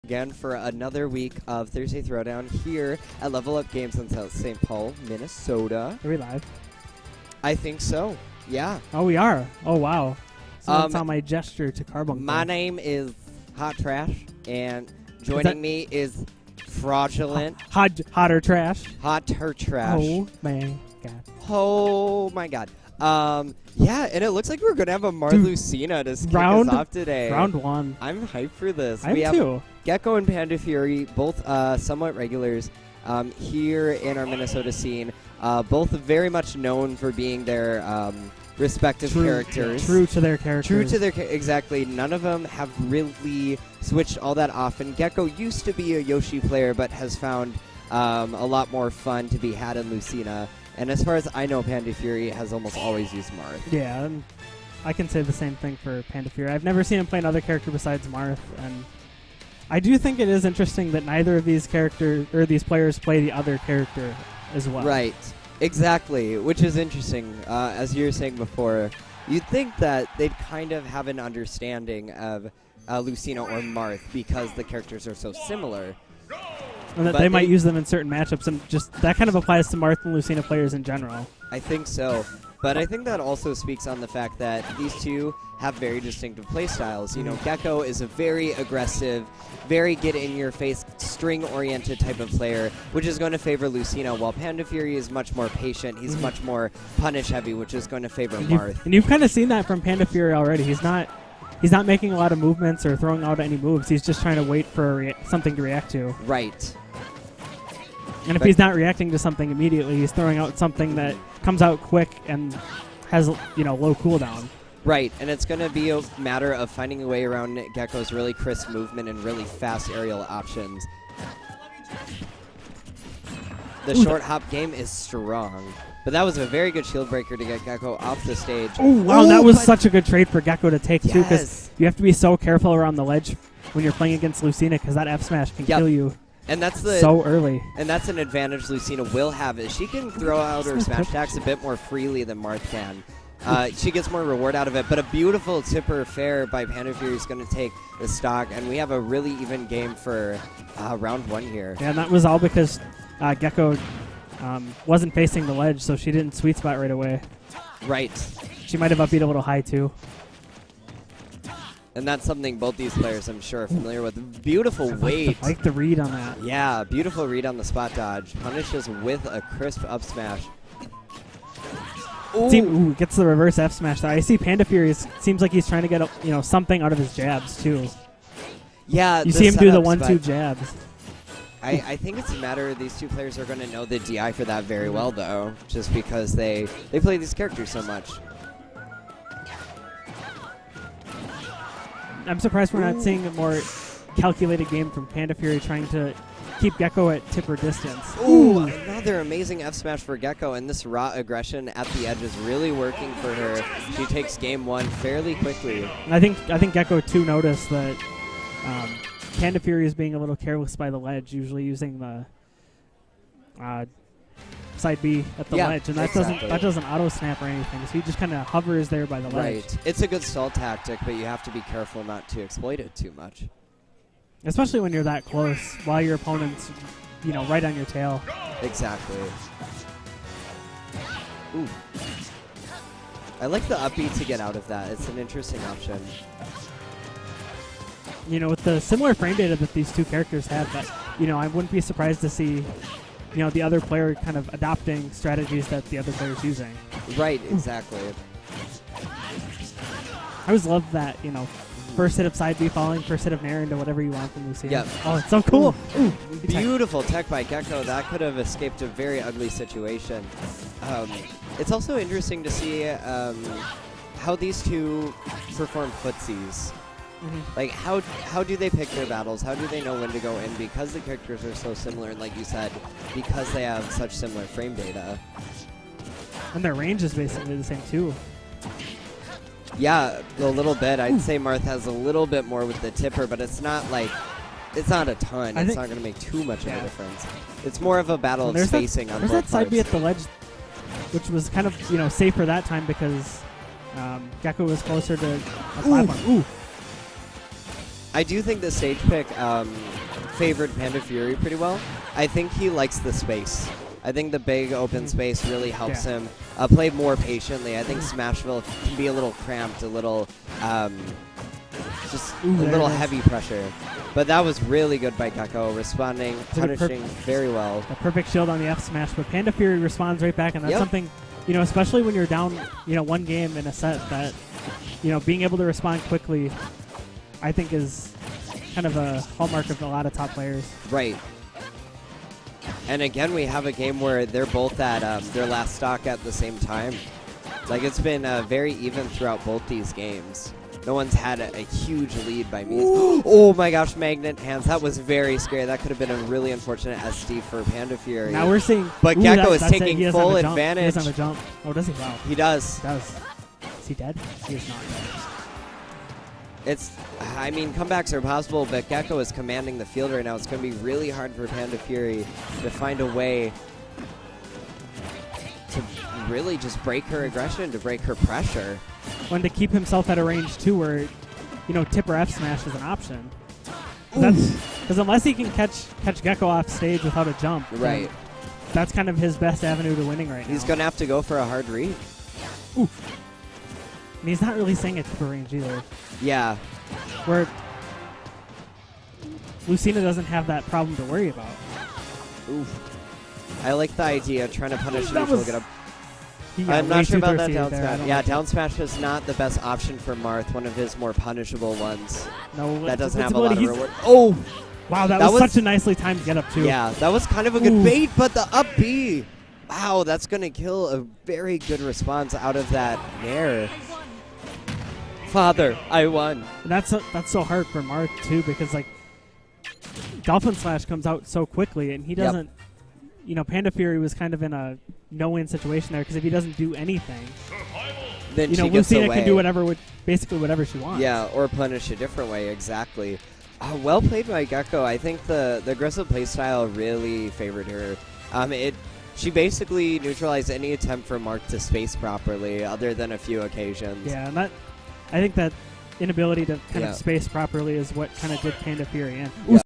again for another week of Thursday Throwdown here at Level Up Games in South St. Paul, Minnesota. Are we live? I think so, yeah. Oh, we are. Oh, wow. Someone saw my gesture to Carbuncle. My name is Hot Trash, and joining me is Fraudulent. Hotter Trash. Hotter Trash. Oh, my God. Oh, my God. Yeah, and it looks like we're going to have a Marth Lucina to kick us off today. Round one. I'm hyped for this. I am too. GECKO and PandaFury, both somewhat regulars here in our Minnesota scene. Both very much known for being their respective characters. True to their characters. Exactly. None of them have really switched all that often. GECKO used to be a Yoshi player, but has found a lot more fun to be had in Lucina. And as far as I know, PandaFury has almost always used Marth. Yeah, and I can say the same thing for PandaFury. I've never seen him play another character besides Marth, and I do think it is interesting that neither of these characters or these players play the other character as well. Right, exactly, which is interesting. As you were saying before, you'd think that they'd kind of have an understanding of Lucina or Marth because the characters are so similar. And that they might use them in certain matchups, and just that kind of applies to Marth and Lucina players in general. I think so. But I think that also speaks on the fact that these two have very distinctive play styles. You know, GECKO is a very aggressive, very get-in-your-face, string-oriented type of player, which is going to favor Lucina, while PandaFury is much more patient. He's much more punish-heavy, which is going to favor Marth. And you've kind of seen that from PandaFury already. He's not making a lot of movements or throwing out any moves. He's just trying to wait for something to react to. Right. And if he's not reacting to something immediately, he's throwing out something that comes out quick and has, low cooldown. Right, and it's going to be a matter of finding a way around GECKO's really crisp movement and really fast aerial options. The short hop game is strong. But that was a very good shield breaker to get GECKO off the stage. Oh, wow, that was such a good trade for GECKO to take, too, because you have to be so careful around the ledge when you're playing against Lucina, because that F smash can kill you. And that's so early. And that's an advantage Lucina will have, is she can throw out her smash attacks a bit more freely than Marth can. She gets more reward out of it, but a beautiful tipper fair by PandaFury is going to take the stock, and we have a really even game for round one here. Yeah, and that was all because GECKO wasn't facing the ledge, so she didn't sweet spot right away. Right. She might have upbeat a little high, too. And that's something both these players, I'm sure, are familiar with. Beautiful weight. I like the read on that. Yeah, beautiful read on the spot dodge. Punishes with a crisp up smash. Ooh, gets the reverse F smash there. I see PandaFury seems like he's trying to get something out of his jabs, too. Yeah, you see him do the 1-2 jabs. I think it's a matter of these two players are going to know the DI for that very well, though, just because they play these characters so much. I'm surprised we're not seeing a more calculated game from PandaFury trying to keep GECKO at tipper distance. Ooh, another amazing F smash for GECKO, and this raw aggression at the edge is really working for her. She takes game one fairly quickly. I think GECKO too noticed that PandaFury is being a little careless by the ledge, usually using the side B at the ledge, and that doesn't auto snap or anything. So he just kind of hovers there by the ledge. Right. It's a good stall tactic, but you have to be careful not to exploit it too much. Especially when you're that close, while your opponent's, right on your tail. Exactly. Ooh. I like the upbeat to get out of that. It's an interesting option. With the similar frame data that these two characters have, that I wouldn't be surprised to see, the other player kind of adopting strategies that the other player's using. Right, exactly. I always love that, first hit of side B falling, first hit of nair into whatever you want from Lucina. Yep. Oh, it's so cool. Ooh, beautiful tech by GECKO. That could have escaped a very ugly situation. It's also interesting to see how these two perform footsies. Like, how do they pick their battles? How do they know when to go in? Because the characters are so similar, and like you said, because they have such similar frame data. And their range is basically the same, too. Yeah, a little bit. I'd say Marth has a little bit more with the tipper, but it's not a ton. It's not going to make too much of a difference. It's more of a battle of spacing on both There's that side parts. B at the ledge, which was kind of, safer that time because GECKO was closer to a platform. Ooh. I do think the stage pick favored PandaFury pretty well. I think he likes the space. I think the big open space really helps him play more patiently. I think Smashville can be a little cramped, a little just a little heavy pressure. But that was really good by GECKO, responding, punishing very well. A perfect shield on the F smash, but PandaFury responds right back, and that's something, you know, especially when you're down, you know, one game in a set, that, you know, being able to respond quickly, I think is kind of a hallmark of a lot of top players. Right. And again, we have a game where they're both at their last stock at the same time. Like, it's been very even throughout both these games. No one's had a huge lead by me. Oh my gosh, Magnet Hands. That was very scary. That could have been a really unfortunate SD for PandaFury. Now we're seeing... But GECKO is taking full advantage. He does have a jump. Oh, does he? Wow. He does. He does. Is he dead? He is not dead. It's, I mean, comebacks are possible, but GECKO is commanding the field right now. It's going to be really hard for PandaFury to find a way to really just break her aggression, to break her pressure. When to keep himself at a range, too, where, you know, tip or F smash is an option. Because unless he can catch GECKO off stage without a jump, right, that's kind of his best avenue to winning right now. He's going to have to go for a hard read. Oof. And he's not really saying it to range either. Yeah. Where Lucina doesn't have that problem to worry about. Oof. I like the idea of trying to punish neutral, get up. I'm not sure about that down smash. Yeah, down smash is not the best option for Marth, one of his more punishable ones. No, that doesn't have a lot of reward. Oh! Wow, that was such a nicely timed get up, too. Yeah, that was kind of a good bait, but the up B! Wow, that's going to kill a very good response out of that nair. Father, I won. And that's so hard for Marth, too, because, like, Dolphin Slash comes out so quickly, and he doesn't... You know, PandaFury was kind of in a no-win situation there, because if he doesn't do anything, then you know, Lucina can do basically whatever she wants. Yeah, or punish a different way, exactly. Well played by GECKO. I think the aggressive playstyle really favored her. She basically neutralized any attempt for Marth to space properly, other than a few occasions. Yeah, and I think that inability to kind of space properly is what kind of did PandaFury in. Yeah.